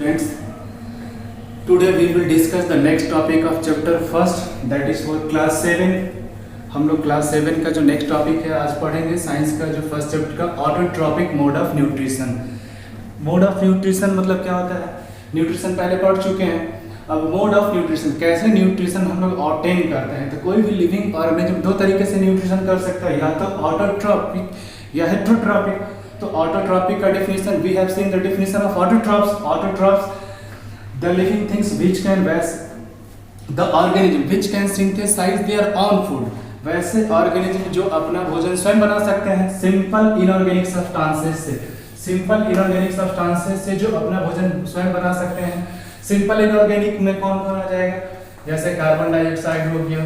Friends, today we will discuss the next topic of chapter first, that is for class 7. हम लोग class 7 का जो next topic है आज पढ़ेंगे साइंस का जो फर्स्ट चैप्टर का autotrophic mode of nutrition. Mode of nutrition मतलब क्या होता है? न्यूट्रिशन पहले पढ़ चुके हैं। अब मोड ऑफ न्यूट्रिशन, कैसे न्यूट्रिशन हम लोग ऑब्टेन करते हैं। तो कोई भी लिविंग ऑर्गेनिज्म दो तरीके से न्यूट्रिशन कर सकता है, या तो ऑटोट्रॉपिक या हेट्रोट्रॉपिक। तो ऑटोट्रॉपिक का definition, we have seen the definition of autotrophs the living things which can the organism which can synthesize their own food। वैसे ऑर्गेनिज्म जो अपना भोजन स्वयं बना सकते हैं सिंपल इनऑर्गेनिक सब्सटेंसेस से जो अपना भोजन स्वयं बना सकते हैं। सिंपल इनऑर्गेनिक में कौन कौन आ जाएगा? जैसे कार्बन डाइऑक्साइड हो गया,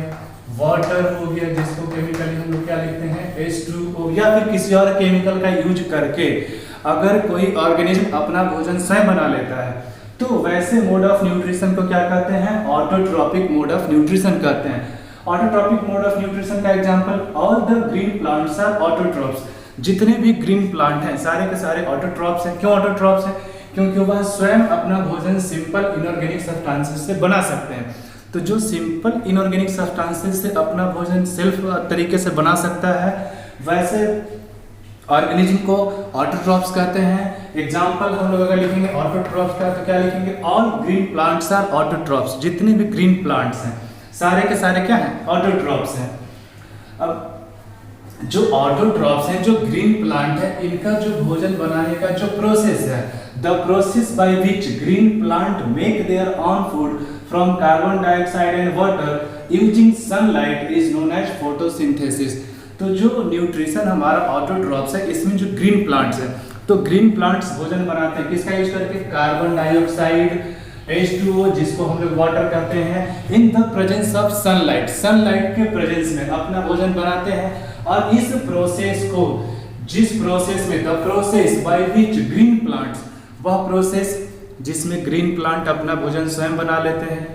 वाटर हो गया, जिसको केमिकली हम लोग क्या लिखते हैं H2O, या फिर किसी और केमिकल का यूज करके अगर कोई ऑर्गेनिज्म अपना भोजन स्वयं बना लेता है तो वैसे मोड ऑफ न्यूट्रिशन को क्या कहते हैं? ऑटोट्रॉपिक मोड ऑफ न्यूट्रिशन कहते हैं। ऑटोट्रॉपिक मोड ऑफ न्यूट्रिशन का example, all the green plants are autotrophs. जितने भी ग्रीन प्लांट हैं सारे के सारे ऑटोट्रॉप्स हैं। क्यों ऑटोट्रॉप्स हैं? क्योंकि वह स्वयं अपना भोजन सिंपल इनऑर्गेनिक सब्सटेंसेस से बना सकते हैं। तो जो सिंपल इनऑर्गेनिक सब्सटेंसेस से अपना भोजन सेल्फ तरीके से बना सकता है वैसे ऑर्गेनिज्म को ऑटोट्रॉप्स कहते हैं। एग्जाम्पल हम लोग अगर लिखेंगे ऑटोट्रॉप्स का तो क्या लिखेंगे? All green plants are autotrophs. जितने भी ग्रीन प्लांट्स हैं सारे के सारे क्या हैं? ऑटोट्रॉप्स हैं। अब जो ऑटोट्रॉप्स हैं, जो ग्रीन प्लांट है, इनका जो भोजन बनाने का जो प्रोसेस है, the process by which green plant make their own food from carbon dioxide and water using sunlight is known as photosynthesis. तो जो न्यूट्रिशन हमारा ऑटोट्रॉप्स है, इसमें जो ग्रीन प्लांट्स है, तो ग्रीन प्लांट्स भोजन बनाते हैं किसका यूज करके? कार्बन डाइऑक्साइड, H2O, जिसको हम लोग वाटर कहते हैं, इन the presence of sunlight. Sunlight के प्रेजेंस में अपना भोजन बनाते हैं। और इस प्रोसेस को, जिस प्रोसेस में, the process by which green plants, वह प्रोसेस जिसमें ग्रीन प्लांट अपना भोजन स्वयं बना लेते हैं।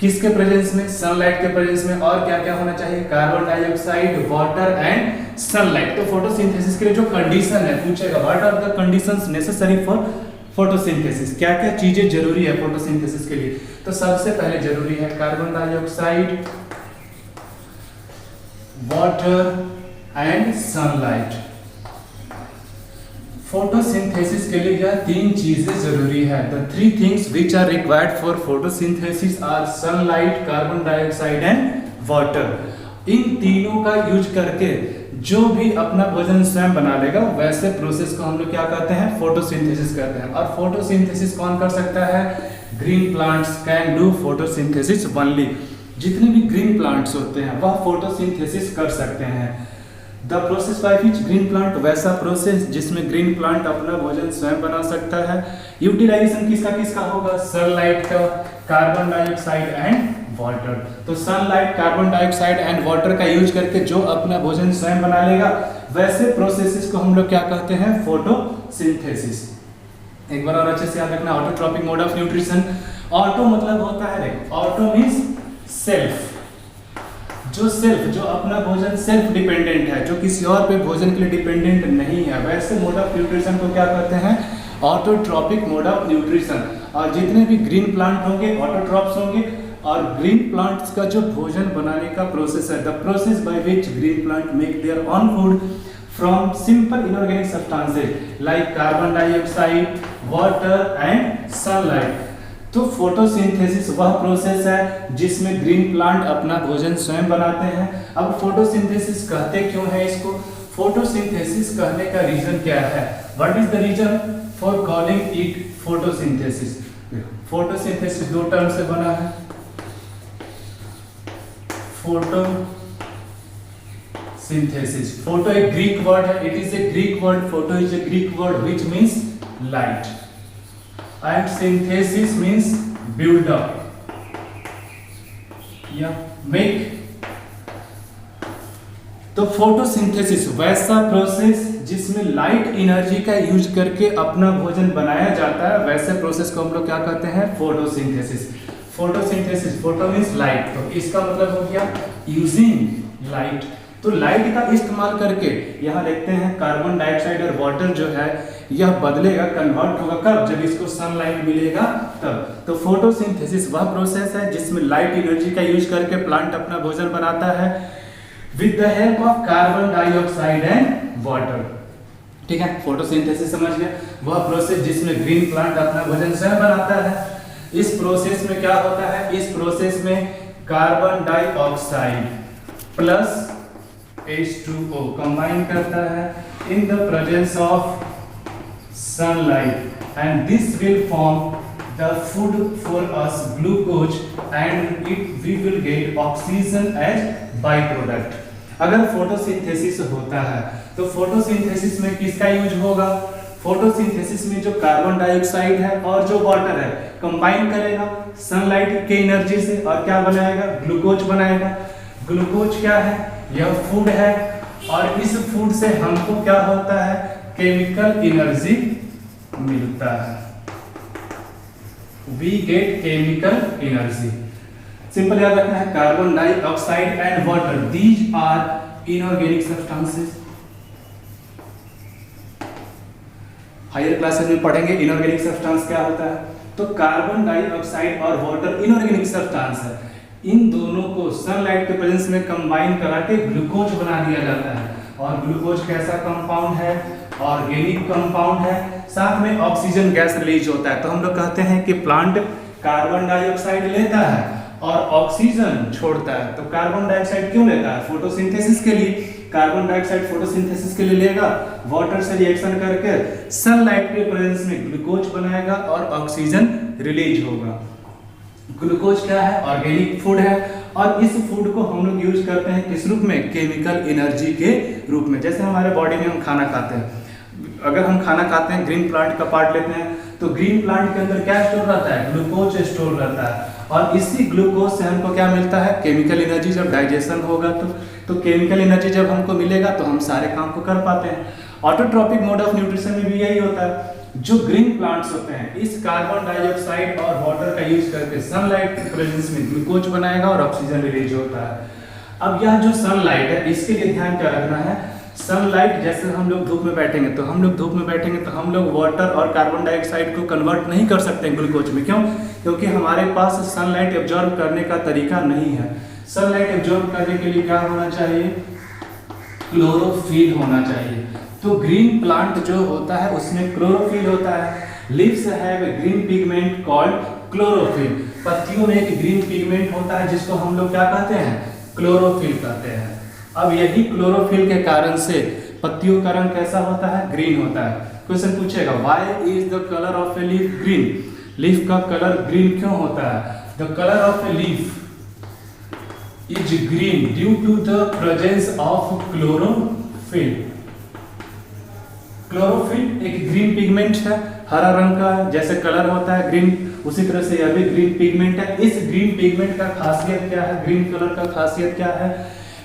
किसके प्रेजेंस में? सनलाइट के प्रेजेंस में। और क्या क्या होना चाहिए? Carbon dioxide, water and sunlight. तो फोटोसिंथेसिस के लिए जो कंडीशन है, पूछेगा what are the conditions necessary for photosynthesis. क्या क्या चीजें जरूरी है फोटोसिंथेसिस के लिए? तो सबसे पहले जरूरी है carbon dioxide, water and sunlight. Photosynthesis के लिए यह तीन चीजें जरूरी है। The three things which are required for photosynthesis are sunlight, carbon dioxide and water. इन तीनों का यूज करके जो भी अपना भोजन स्वयं बना लेगा वैसे प्रोसेस को हम लोग क्या कहते हैं? फोटोसिंथेसिस कहते हैं। और फोटोसिंथेसिस कौन कर सकता है? Green plants can do photosynthesis only. जितने भी ग्रीन प्लांट्स होते हैं वह फोटोसिंथेसिस कर सकते हैं। The process by which green plant, वैसा प्रोसेस जिसमें ग्रीन प्लांट अपना भोजन स्वयं बना सकता है। यूटिलाइजेशन किसका किसका होगा? सनलाइट का, कार्बन डाइऑक्साइड एंड वाटर। तो sunlight, carbon dioxide and water का यूज करके जो अपना भोजन स्वयं बना लेगा वैसे प्रोसेसेस को हम लोग क्या कहते हैं? फोटोसिंथेसिस। एक बार और अच्छे से याद रखना, autotrophic mode of nutrition. Auto मतलब होता है, ऑटो मींस सेल्फ। जो अपना भोजन सेल्फ डिपेंडेंट है, जो किसी और पे भोजन के लिए डिपेंडेंट नहीं है, वैसे मोड ऑफ न्यूट्रिशन को क्या कहते हैं? Autotrophic mode of nutrition. और जितने भी ग्रीन प्लांट होंगे ऑटोट्रॉप्स होंगे। और ग्रीन प्लांट्स का जो भोजन बनाने का प्रोसेस है, the process by which green plant make their own food from simple inorganic substances like carbon dioxide, water and sunlight. तो फोटोसिंथेसिस वह प्रोसेस है जिसमें ग्रीन प्लांट अपना भोजन स्वयं बनाते हैं। अब फोटोसिंथेसिस कहते क्यों है इसको? फोटोसिंथेसिस कहने का रीजन क्या है? What is the reason for calling it photosynthesis? Photosynthesis दो टर्म से बना है। फोटोसिंथेसिस, फोटो एक ग्रीक वर्ड है, it is a Greek word, photo is a Greek word which means light and synthesis means build up या make। तो photosynthesis वैसा process जिसमें लाइट एनर्जी का यूज करके अपना भोजन बनाया जाता है, वैसे प्रोसेस को हम लोग क्या कहते हैं? Photosynthesis. Photosynthesis, photo means light, तो इसका मतलब हो गया यूजिंग लाइट। तो लाइट का इस्तेमाल करके यहाँ देखते हैं कार्बन डाइऑक्साइड और वाटर जो है यह बदलेगा, कन्वर्ट होगा कब, जब इसको सनलाइट मिलेगा तब। तो फोटोसिंथेसिस वह प्रोसेस है जिसमें लाइट एनर्जी का यूज करके प्लांट अपना भोजन बनाता है with the help of carbon dioxide and water. ठीक है, फोटोसिंथेसिस समझ गए, वह प्रोसेस जिसमें ग्रीन प्लांट अपना भोजन स्वयं बनाता है। इस प्रोसेस में क्या होता है, इस प्रोसेस में carbon dioxide plus H2O combine करता है in the presence of sunlight and this will form the food for us glucose and we will get oxygen as byproduct। अगर फोटोसिंथेसिस होता है तो फोटोसिंथेसिस में किसका यूज होगा, फोटोसिंथेसिस में जो कार्बन डाइऑक्साइड है और जो वाटर है कंबाइन करेगा सनलाइट के एनर्जी से और क्या बनाएगा, ग्लूकोज बनाएगा। ग्लूकोज क्या है, यह फूड है और इस फूड से हमको क्या होता है, केमिकल एनर्जी मिलता है, we get chemical energy. Simple याद रखना है, carbon dioxide and water these are inorganic substances. Higher classes में पढ़ेंगे इनऑर्गेनिक सब्सटेंस क्या होता है। तो कार्बन डाइऑक्साइड और वाटर इनऑर्गेनिक सब्सटेंस है, इन दोनों को सनलाइट के प्रेजेंस में कंबाइन करा के ग्लूकोज बना दिया जाता है। और ग्लूकोज कैसा कंपाउंड है, ऑर्गेनिक कंपाउंड है, साथ में ऑक्सीजन गैस रिलीज होता है। तो हम लोग कहते हैं कि प्लांट कार्बन डाइऑक्साइड लेता है और ऑक्सीजन छोड़ता है। तो कार्बन डाइऑक्साइड क्यों लेता है, फोटोसिंथेसिस के लिए। कार्बन डाइऑक्साइड फोटोसिंथेसिस के लिए लेगा, वाटर से रिएक्शन करके सनलाइट के प्रेजेंस में ग्लूकोज बनाएगा और ऑक्सीजन रिलीज होगा। ग्लूकोज क्या है, ऑर्गेनिक फूड है और इस फूड को हम लोग यूज करते हैं किस रूप में, केमिकल एनर्जी के रूप में। जैसे हमारे बॉडी में हम खाना खाते हैं, अगर हम खाना खाते हैं ग्रीन प्लांट का पार्ट लेते हैं तो ग्रीन प्लांट के अंदर क्या स्टोर रहता है, ग्लूकोज स्टोर रहता है और इसी ग्लूकोज से हमको क्या मिलता है, केमिकल एनर्जी। जब डाइजेशन होगा तो केमिकल एनर्जी जब हमको मिलेगा तो हम सारे काम को कर पाते हैं। ऑटोट्रॉपिक मोड ऑफ न्यूट्रिशन में भी यही होता है। जो ग्रीन प्लांट्स होते हैं इस कार्बन डाइऑक्साइड और वाटर का यूज करके सनलाइट के प्रेजेंस में ग्लूकोज बनाएगा और ऑक्सीजन रिलीज होता है। अब यह जो सनलाइट है इसके लिए ध्यान क्या रखना है, सनलाइट जैसे हम लोग धूप में बैठेंगे तो हम लोग वाटर और कार्बन डाइऑक्साइड को कन्वर्ट नहीं कर सकते ग्लूकोज में। क्यों, क्योंकि हमारे पास सनलाइट एब्जॉर्ब करने का तरीका नहीं है। सनलाइट एब्जॉर्ब करने के लिए क्या होना चाहिए, क्लोरोफिल होना चाहिए। तो ग्रीन प्लांट जो होता है उसमें क्लोरोफिल होता है। Leaves have a green pigment called chlorophyll. पत्तियों में एक ग्रीन पिगमेंट होता है जिसको हम लोग क्या कहते हैं, क्लोरोफिल कहते हैं। अब यही क्लोरोफिल के कारण से पत्तियों का रंग कैसा होता है, ग्रीन होता है। क्वेश्चन पूछेगा why is the colour of a leaf green, leaf का कलर ग्रीन क्यों होता है। The colour of a leaf is green due to the presence of chlorophyll. Chlorophyll एक ग्रीन पिगमेंट है, हरा रंग का जैसे कलर होता है ग्रीन, उसी तरह से यह भी ग्रीन पिगमेंट है। इस ग्रीन पिगमेंट का खासियत क्या है, ग्रीन कलर का खासियत क्या है,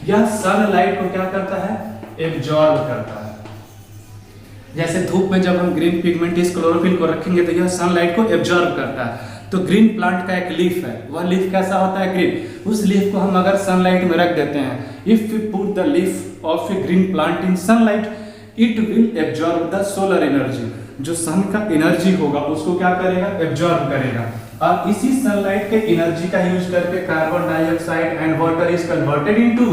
यह सनलाइट को क्या करता है, एब्जॉर्ब करता है। जैसे धूप में जब हम ग्रीन पिगमेंट इस क्लोरोफिल को रखेंगे तो यह सनलाइट को एब्जॉर्ब करता है। तो ग्रीन प्लांट का एक लीफ है, वह लीफ कैसा होता है, ग्रीन। उस लीफ को हम अगर सनलाइट में रख देते हैं, if we put the leaf of a green plant in sunlight it will absorb the solar energy. जो सन का एनर्जी होगा उसको क्या करेगा, एब्जॉर्ब करेगा। और इसी सनलाइट के एनर्जी का यूज करके carbon dioxide and water is converted into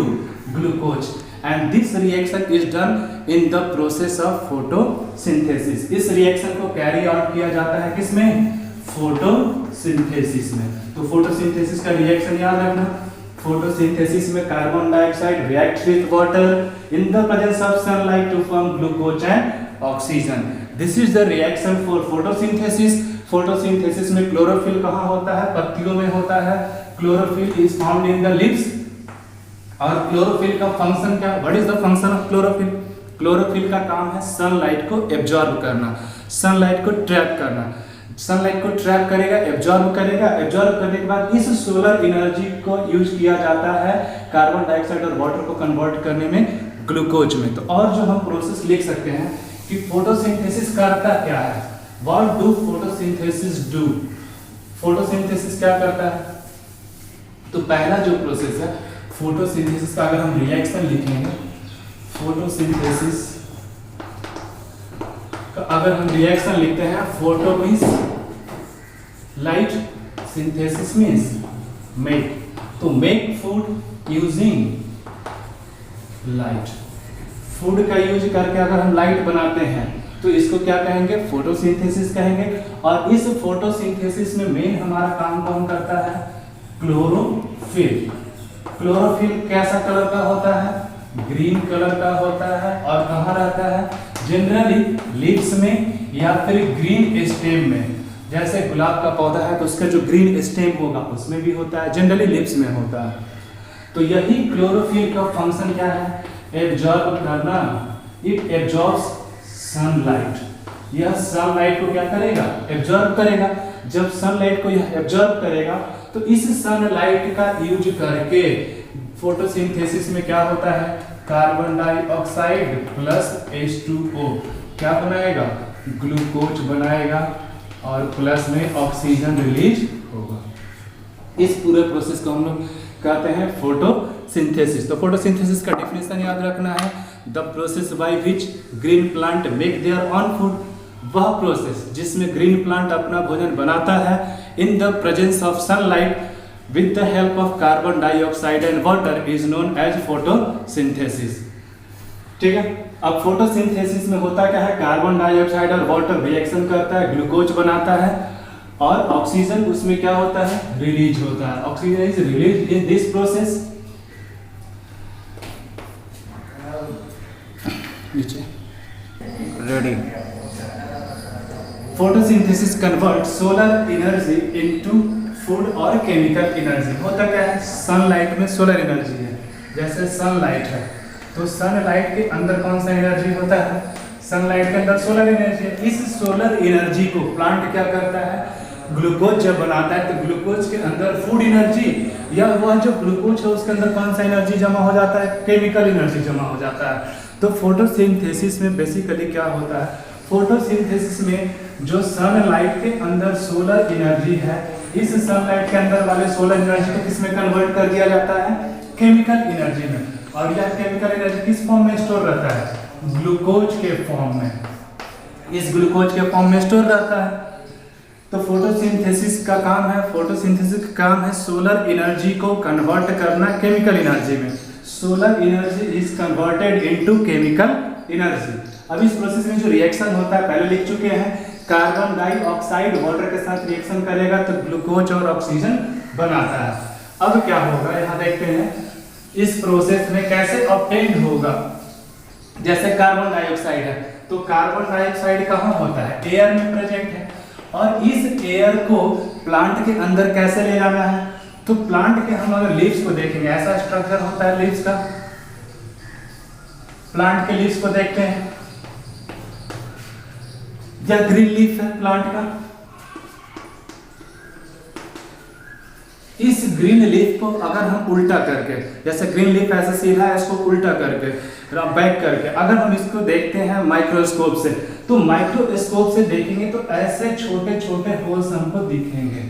glucose and this reaction is done in the process of photosynthesis. इस रिएक्शन को कैरी आउट किया जाता है किसमें, फोटोसिंथेसिस में। तो फोटोसिंथेसिस का रिएक्शन याद रखना, फोटोसिंथेसिस में carbon dioxide reacts with water in the presence of sunlight to form glucose and oxygen. This is the reaction for photosynthesis. Photosynthesis में क्लोरोफिल कहाँ होता है, पत्तियों में होता है। Chlorophyll is found in the leaves. और क्लोरोफिल का फंक्शन क्या, what is the function of chlorophyll. Chlorophyll का काम है सनलाइट को एब्जॉर्ब करना, सनलाइट को ट्रैप करना। सनलाइट को ट्रैप करेगा, एब्जॉर्ब करेगा, एब्जॉर्ब करने के बाद इस सोलर एनर्जी को यूज किया जाता है कार्बन डाइऑक्साइड और वाटर को कन्वर्ट करने में ग्लूकोज में। तो और जो हम प्रोसेस लिख सकते हैं कि फोटोसिंथेसिस करता क्या है, what do photosynthesis do. Photosynthesis क्या करता है, तो पहला जो प्रोसेस है फोटोसिंथेसिस का अगर हम रिएक्शन लिखेंगे, फोटोसिंथेसिस का अगर हम रिएक्शन लिखते हैं, photo means light, synthesis means make, तो make food using light, food का यूज करके अगर हम लाइट बनाते हैं तो इसको क्या कहेंगे, फोटोसिंथेसिस कहेंगे। और इस फोटोसिंथेसिस में मेन हमारा काम कौन करता है, क्लोरोफिल। क्लोरोफिल कैसा कलर का होता है, ग्रीन कलर का होता है, और कहाँ रहता है, जनरली लीव्स में या फिर ग्रीन स्टेम में। जैसे गुलाब का पौधा है तो उसका जो ग्रीन स्टेम होगा उसमें भी होता है, जनरली लीव्स में होता है। तो यही क्लोरोफिल का फंक्शन क्या है, एब्जॉर्ब करना। It absorbs sunlight. यह सनलाइट को क्या करेगा, एब्जॉर्ब करेगा। जब सनलाइट को यह एब्जॉर्ब करेगा तो इस सनलाइट का यूज करके फोटोसिंथेसिस में क्या होता है, कार्बन डाइऑक्साइड प्लस H2O क्या बनाएगा, ग्लूकोज बनाएगा, और प्लस में ऑक्सीजन रिलीज होगा। इस पूरे प्रोसेस को हम लोग कहते हैं फोटोसिंथेसिस। तो फोटोसिंथेसिस का डेफिनेशन याद रखना है, the process by which green plant make their own food. वह प्रोसेस जिसमें ग्रीन प्लांट अपना भोजन बनाता है in the presence of sunlight with the help of carbon dioxide and water is known as photosynthesis. ठीक है, अब फोटोसिंथेसिस में होता क्या है, कार्बन डाइऑक्साइड और वाटर रिएक्शन करता है, ग्लूकोज बनाता है, और ऑक्सीजन उसमें क्या होता है, रिलीज होता है। Oxygen is release in this process. Ready. Photosynthesis convert solar energy into food और केमिकल एनर्जी। होता क्या है, सनलाइट में सोलर एनर्जी है। जैसे सनलाइट है तो सनलाइट के अंदर कौन सा एनर्जी होता है, सनलाइट के अंदर सोलर एनर्जी है। इस सोलर एनर्जी को प्लांट क्या करता है, ग्लूकोज जब बनाता है तो ग्लूकोज के अंदर फूड एनर्जी, या वह जो ग्लूकोज है उसके अंदर कौन सा एनर्जी जमा हो जाता है, केमिकल एनर्जी जमा हो जाता है। तो फोटोसिंथेसिस में बेसिकली क्या होता है, फोटोसिंथेसिस में जो सनलाइट के अंदर सोलर एनर्जी है, इस सनलाइट के अंदर वाले सोलर एनर्जी को किसमें कन्वर्ट कर दिया जाता है, केमिकल एनर्जी में। और यह केमिकल एनर्जी किस फॉर्म में स्टोर रहता है, ग्लूकोज के फॉर्म में। इस ग्लूकोज के फॉर्म में स्टोर रहता है। तो फोटोसिंथेसिस का काम है, फोटोसिंथेसिस का काम है सोलर एनर्जी को कन्वर्ट करना केमिकल एनर्जी में। Solar energy is converted into chemical energy. अब इस प्रोसेस में जो रिएक्शन होता है पहले लिख चुके हैं, कार्बन डाइऑक्साइड वाटर के साथ रिएक्शन करेगा तो ग्लूकोज और ऑक्सीजन बनाता है। अब क्या होगा, यहाँ देखते हैं इस प्रोसेस में कैसे ऑब्टेन्ड होगा। जैसे कार्बन डाइऑक्साइड है तो कार्बन डाइऑक्साइड कहाँ होता है, एयर में प्रेजेंट है, और इस एयर को प्लांट के अंदर कैसे ले जाना है, तो प्लांट के हम अगर लीव्स को देखेंगे, ऐसा स्ट्रक्चर होता है लीव्स का। प्लांट के लीव्स को देखते हैं, या ग्रीन लीफ है प्लांट का। इस ग्रीन लीफ को अगर हम उल्टा करके, जैसे ग्रीन लीफ ऐसे सीधा है, इसको उल्टा करके बैक करके अगर हम इसको देखते हैं माइक्रोस्कोप से, तो माइक्रोस्कोप से देखेंगे तो ऐसे छोटे छोटे होल्स हमको दिखेंगे,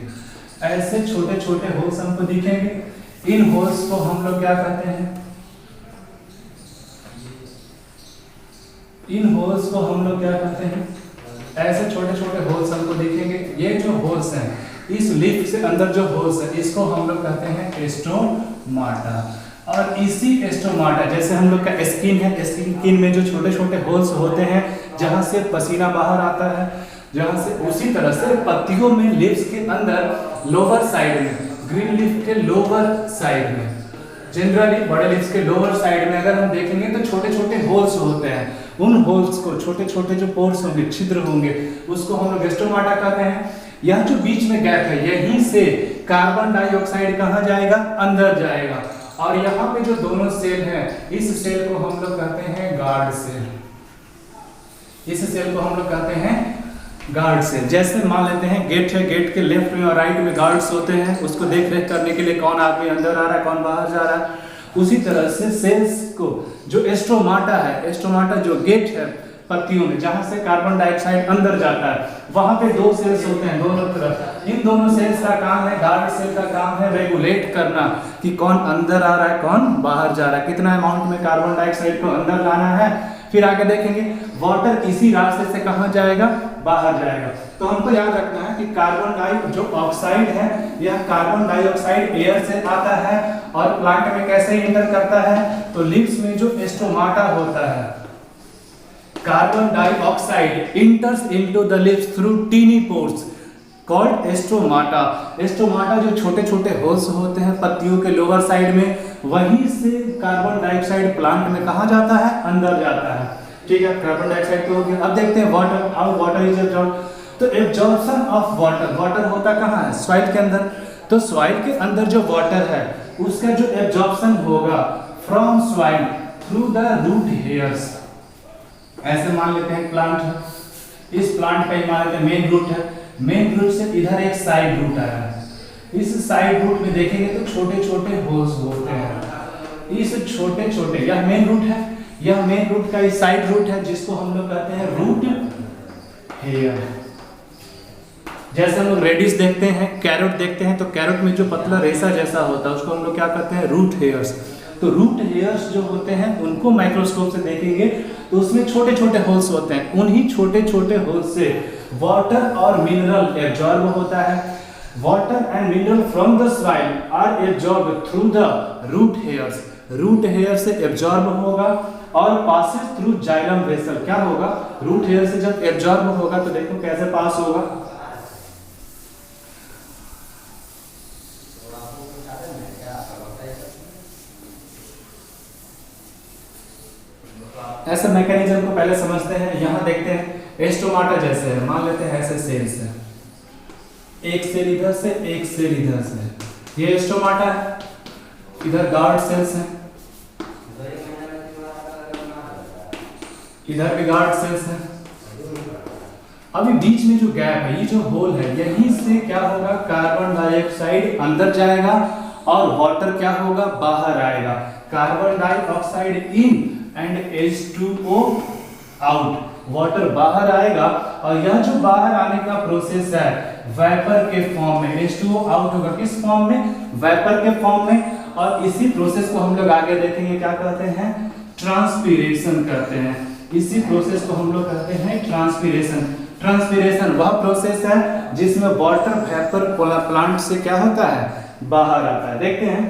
ऐसे छोटे छोटे होल्स हमको दिखेंगे। इन होल्स को हम लोग क्या कहते हैं, इन होल्स को हम लोग क्या कहते हैं, ऐसे छोटे छोटे होल्स हमको दिखेंगे। ये जो होल्स हैं, इस लीफ से अंदर जो होल्स है, इसको हम लोग कहते हैं स्टोमाटा। और इसी स्टोमाटा, जैसे हम लोग का स्किन है, स्किन में जो छोटे छोटे होल्स होते हैं जहां से पसीना बाहर आता है, जहां से, उसी तरह से पत्तियों में, लीव्स के अंदर लोअर साइड में, ग्रीन लीफ के लोअर साइड में, जनरली बड़े लीव्स के लोअर साइड में अगर हम देखेंगे तो छोटे छोटे होल्स होते हैं। उन होल्स को, छोटे छोटे जो पोर्स होंगे, छिद्र होंगे, उसको हम लोग स्टोमाटा कहते हैं। यह जो बीच में गैप है, यहीं से कार्बन डाइऑक्साइड कहाँ जाएगा, अंदर जाएगा। और यहाँ पे जो दोनों सेल हैं, इस सेल को हम लोग कहते हैं गार्ड सेल। इस सेल को हम लोग कहते हैं गार्ड सेल। जैसे मान लेते हैं गेट है, गेट के लेफ्ट में और राइट में गार्ड्स होते हैं, उसको देख रेख करने के लिए कौन आदमी अंदर आ रहा है, कौन बाहर जा रहा है। उसी तरह से सेल्स को, जो स्टोमाटा है, स्टोमाटा जो गेट है पत्तियों में, जहां से कार्बन डाइऑक्साइड अंदर जाता है, वहां पे दो सेल्स होते हैं दोनों तरफ। इन दोनों सेल्स का काम है, गार्ड सेल का काम है रेगुलेट करना कि कौन अंदर आ रहा है कौन बाहर जा रहा है, कितना अमाउंट में कार्बन डाइऑक्साइड को अंदर लाना है। फिर आगे देखेंगे वाटर इसी रास्ते से कहां जाएगा, बाहर जाएगा। तो हमको याद रखना है कि कार्बन डाई जो ऑक्साइड है, यह कार्बन डाइऑक्साइड एयर से आता है और प्लांट में कैसे इंटर करता है, तो लिप्स में जो स्टोमाटा होता है, carbon dioxide enters into the leaves through tiny pores called stomata. Stomata जो छोटे छोटे होल्स होते हैं पत्तियों के लोअर साइड में, वहीं से कार्बन डाइऑक्साइड प्लांट में कहा जाता है, अंदर जाता है। ठीक है, कार्बन डाइऑक्साइड तो हो गया। अब देखते हैं water, how water is absorb. तो एब्जॉर्प्शन ऑफ वाटर, वाटर होता कहाँ है, सॉइल के अंदर। तो सॉइल के अंदर जो वाटर है उसका जो एब्जॉर्प्शन होगा from soil through the root hairs. ऐसे मान लेते हैं प्लांट है, इस प्लांट का ही मान लेते हैं मेन रूट है, मेन रूट से इधर एक साइड रूट आया है। इस साइड रूट में देखेंगे तो छोटे छोटे होल्स होते हैं। इस छोटे छोटे, यह मेन रूट है, यह मेन रूट का इस साइड रूट है जिसको हम लोग कहते हैं रूट हेयर। जैसे हम लोग रेडिस देखते हैं, कैरोट देखते हैं, तो कैरोट में जो पतला रेशा जैसा होता है उसको हम लोग क्या कहते हैं, रूट हेयर्स। तो रूट हेयर्स जो होते हैं उनको माइक्रोस्कोप से देखेंगे तो उसमें छोटे छोटे होल्स होते हैं। उन्हीं छोटे छोटे होल्स से वाटर और मिनरल एब्जॉर्ब होता है। Water and mineral from the soil are absorb through the root hairs. Root hair से एब्जॉर्ब होगा और पासेस थ्रू जाइलम वेसल। क्या होगा, रूट हेयर से जब एब्जॉर्ब होगा तो देखो कैसे पास होगा, ऐसा मैकेनिज्म को पहले समझते हैं। यहां देखते हैं स्टोमाटा जैसे है, मान लेते हैं ऐसे सेल्स है, एक सेल इधर से एक सेल इधर से, ये स्टोमाटा है, इधर गार्ड सेल्स हैं, इधर भी गार्ड सेल्स हैं। अभी बीच में जो गैप है, ये जो होल है, यहीं से क्या होगा, कार्बन डाइऑक्साइड अंदर जाएगा और वाटर क्या होगा, बाहर आएगा। Carbon dioxide in and H2O out, water बाहर आएगा और यह जो बाहर आने का प्रोसेस है वेपर के फॉर्म में, H2O आउट होगा किस फॉर्म में, वेपर के फॉर्म में। और इसी प्रोसेस को हम लोग आगे देखेंगे, क्या कहते हैं, ट्रांसपीरेशन कहते हैं। इसी प्रोसेस को हम लोग कहते हैं ट्रांसपीरेशन। ट्रांसपीरेशन वह प्रोसेस है जिसमें वाटर वेपर प्लांट से क्या होता है, बाहर आता है। देखते हैं,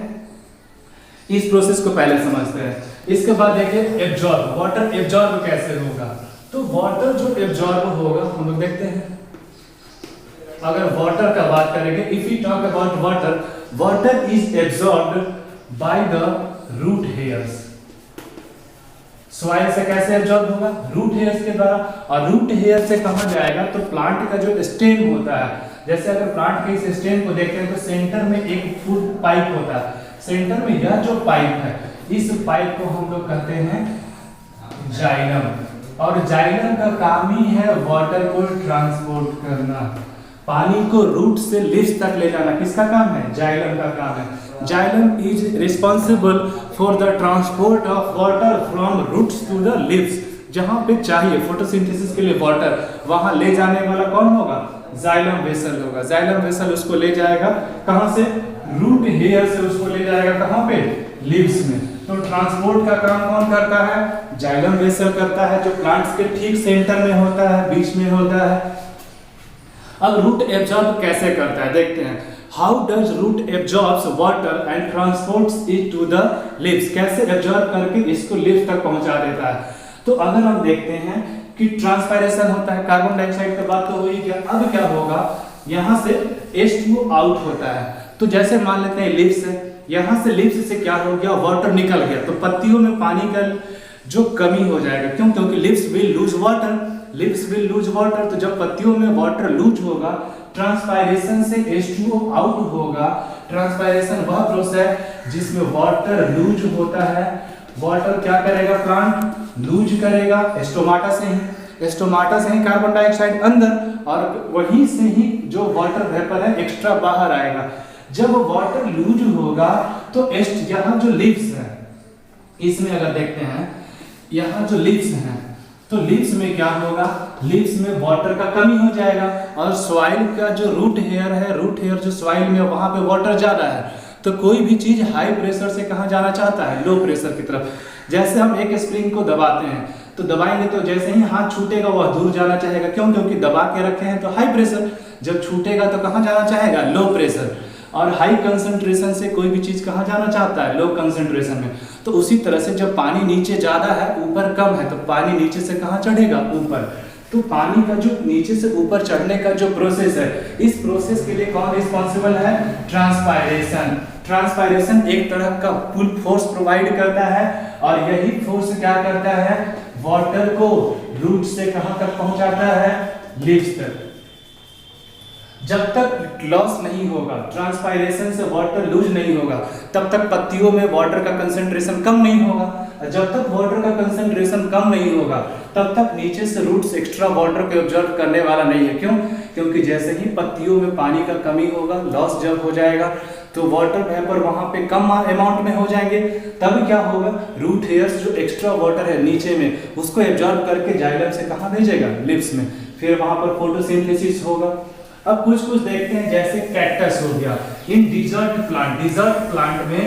इस प्रोसेस को पहले समझते हैं। इसके बाद देखिए एब्जॉर्ब, वाटर एब्जॉर्ब कैसे होगा। तो वाटर जो एब्जॉर्ब होगा हम लोग देखते हैं। अगर वाटर का बात करेंगे, if you talk about water, water is absorbed by the root hairs. Soil से कैसे एब्जॉर्ब होगा, रूट हेयर्स के द्वारा। और रूट हेयर से कहां जाएगा, तो प्लांट का जो स्टेम होता है, जैसे अगर प्लांट के इस स्टेम को देखते हैं तो सेंटर में एक फूड पाइप होता है। सेंटर में यह जो पाइप है, इस पाइप को हम लोग कहते हैं जाइलम। और जाइलम का काम ही है वाटर को ट्रांसपोर्ट करना, पानी को रूट से लिप्स तक ले जाना। किसका काम है, जाइलम का काम है। Xylem is responsible for the transport of water from roots to the leaves. जहां पे चाहिए फोटोसिंथेसिस के लिए वाटर, वहां ले जाने वाला कौन होगा, जाइलम वेसल होगा। जाइलम वेसल उसको ले जाएगा कहां से, रूट हेयर से उसको ले जाएगा कहां पे, लिप्स में। तो ट्रांसपोर्ट का काम कौन करता है, जाइलम वेसल करता है, जो प्लांट्स के ठीक सेंटर में होता है, बीच में होता है। अब रूट एब्जॉर्ब कैसे करता है देखते हैं। How does root absorbs water and transports it to the leaves. कैसे एब्जॉर्ब करके इसको लिप्स तक पहुंचा देता है। तो अगर हम देखते हैं कि ट्रांसपायरेशन होता है, कार्बन डाइऑक्साइड की बात तो हुई क्या, अब क्या होगा, यहां से H2O आउट होता है। तो जैसे मान लेते हैं लिप्स है, यहां से लिप्स से क्या हो गया, वाटर निकल गया, तो पत्तियों में पानी का जो कमी हो जाएगा। क्यों, क्योंकि lips will lose water, lips will lose water. तो जब पत्तियों में वाटर लूज होगा, ट्रांसपायरेशन से H2O आउट होगा। ट्रांसपायरेशन वह प्रोसेस जिसमें वाटर लूज होता है। वाटर क्या करेगा, प्लांट लूज करेगा स्टोमाटा से ही, स्टोमाटा से ही कार्बन डाइऑक्साइड अंदर, और वहीं से ही जो वाटर वेपर है एक्स्ट्रा बाहर आएगा। जब वाटर लूज होगा तो यहाँ जो लिप्स है, इसमें अगर देखते हैं, यहाँ जो लिप्स हैं, तो लीव्स में क्या होगा, लीव्स में वाटर का कमी हो जाएगा, और सॉइल का जो रूट हेयर है, रूट हेयर जो सॉइल में वहां पे वाटर ज्यादा है, तो कोई भी चीज हाई प्रेशर से कहाँ जाना चाहता है, लो प्रेशर की तरफ। जैसे हम एक स्प्रिंग को दबाते हैं, तो दबाएंगे तो जैसे ही हाथ छूटेगा वह दूर जाना चाहेगा, क्यों, क्योंकि दबा के रखे हैं तो हाई प्रेशर, जब छूटेगा तो कहाँ जाना चाहेगा, लो प्रेशर। और हाई कंसंट्रेशन से कोई भी चीज कहाँ जाना चाहता है, लो कंसंट्रेशन में। तो उसी तरह से जब पानी नीचे ज्यादा है ऊपर कम है, तो पानी नीचे से कहाँ चढ़ेगा, ऊपर। तो पानी का जो नीचे से ऊपर चढ़ने का जो प्रोसेस है, इस प्रोसेस के लिए कौन रिस्पॉन्सिबल है, ट्रांसपायरेशन। ट्रांसपायरेशन एक तरह का पुल फोर्स प्रोवाइड करता है, और यही फोर्स क्या करता है, वाटर को रूट से कहां तक पहुंचाता है, लीव्स तक। जब तक लॉस नहीं होगा, ट्रांसपायरेशन से वाटर लूज नहीं होगा, तब तक पत्तियों में वाटर का कंसंट्रेशन कम नहीं होगा। जब तक वाटर का कंसंट्रेशन कम नहीं होगा, तब तक नीचे से रूट्स एक्स्ट्रा वाटर को ऑब्जर्व करने वाला नहीं है। क्यों, क्योंकि जैसे ही पत्तियों में पानी का कमी होगा, लॉस जब हो जाएगा, तो वाटर वेपर वहां पे कम अमाउंट में हो जाएंगे, तब क्या होगा, रूट हेयर्स जो एक्स्ट्रा वाटर है नीचे में, उसको एब्जॉर्ब करके जाइलम से कहां भेजेगा, लिप्स में, फिर वहां पर फोटोसिंथेसिस होगा। अब कुछ देखते हैं, जैसे कैक्टस हो गया, इन डिजर्ट प्लांट में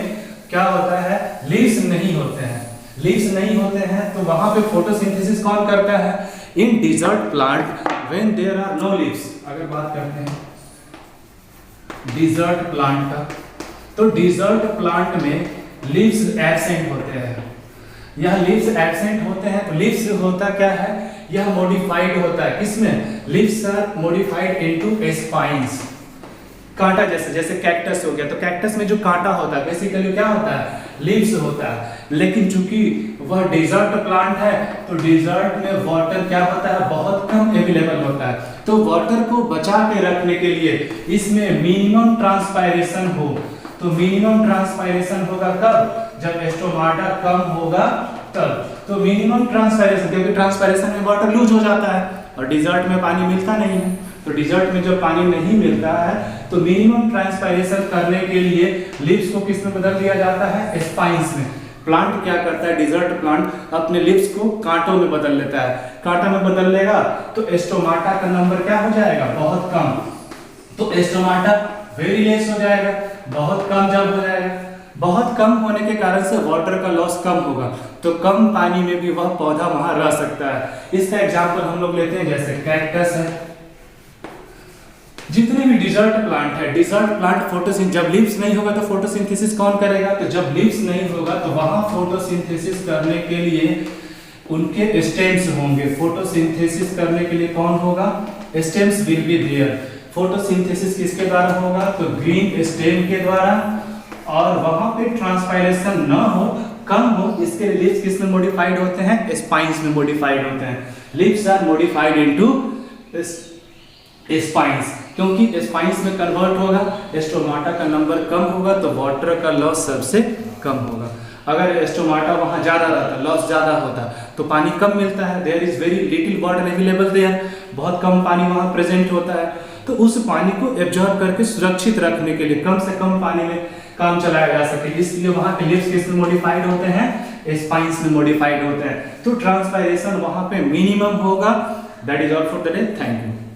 क्या होता है, लीव्स नहीं होते हैं, लीव्स नहीं होते हैं, तो वहां पे फोटोसिंथेसिस कौन करता है, in desert plant when there are no leaves. अगर बात करते हैं डिजर्ट प्लांट का, तो डिजर्ट प्लांट में लीव्स एब्सेंट होते हैं। यह लीव्स एब्सेंट होते हैं, तो लीव्स होता क्या है, यह मॉडिफाइड होता है, किसमें, leaves are modified into spines, कांटा जैसे कैक्टस हो गया, तो कैक्टस में जो कांटा होता है बेसिकली क्या होता है, लीव्स होता है। लेकिन चूंकि वह डिजर्ट प्लांट है, तो डिजर्ट में वाटर क्या होता है, बहुत कम अवेलेबल होता है, तो वाटर को बचा के रखने के लिए इसमें मिनिमम ट्रांसपायरेशन हो। तो मिनिमम ट्रांसपायरेशन होगा कब, जब स्टोमाटा कम होगा तब। तो मिनिमम ट्रांसपायरेशन, क्योंकि ट्रांसपायरेशन में वाटर लूज हो जाता है और डिजर्ट में पानी मिलता नहीं है, तो डिजर्ट में जब पानी नहीं मिलता है, तो मिनिमम ट्रांसपायरेशन करने के लिए लीव्स को किस में बदल दिया जाता है, स्पाइंस में। प्लांट क्या करता है, डिजर्ट प्लांट अपने लीव्स को कांटों में बदल लेता है, कांटा में बदल लेगा तो स्टोमाटा का नंबर क्या हो जाएगा, बहुत कम। तो स्टोमाटा वेरी लेस हो जाएगा, बहुत कम जब हो जाएगा, बहुत कम होने के कारण से वाटर का लॉस कम होगा, तो कम पानी में भी वह पौधा वहां रह सकता है। इसका एग्जांपल हम लोग लेते हैं, जैसे कैक्टस है, जितने भी डिजर्ट प्लांट है, डिजर्ट प्लांट फोटोसिंथेसिस, जब लीव्स नहीं होगा तो फोटोसिंथेसिस कौन करेगा, तो जब लीव्स नहीं होगा तो वहां फोटोसिंथेसिस करने के लिए उनके स्टेम्स होंगे। फोटोसिंथेसिस करने के लिए कौन होगा, stems will be there. Photosynthesis किसके द्वारा होगा, तो ग्रीन स्टेम के द्वारा, और वहां पे ट्रांसपायरेशन ना हो, कम हो, इसके लिए लीव्स किस में मॉडिफाइड होते हैं, स्पाइंस में मॉडिफाइड होते हैं। Leaves are modified into spines, क्योंकि स्पाइंस में कन्वर्ट होगा, स्टोमाटा का नंबर कम होगा, तो वाटर का लॉस सबसे कम होगा। अगर स्टोमाटा वहां ज्यादा रहता, लॉस ज्यादा होता, तो पानी कम मिलता है, there is very little water available there, बहुत कम पानी वहां प्रेजेंट होता है, तो उस पानी को एब्जॉर्ब करके सुरक्षित रखने के लिए कम से कम पानी में काम चलाया जा सके, इसलिए वहां के लीव्स किस में मॉडिफाइड होते हैं, स्पाइंस में मॉडिफाइड होते हैं। तो ट्रांसपायरेशन वहां पे मिनिमम होगा। That is all for the day, thank you.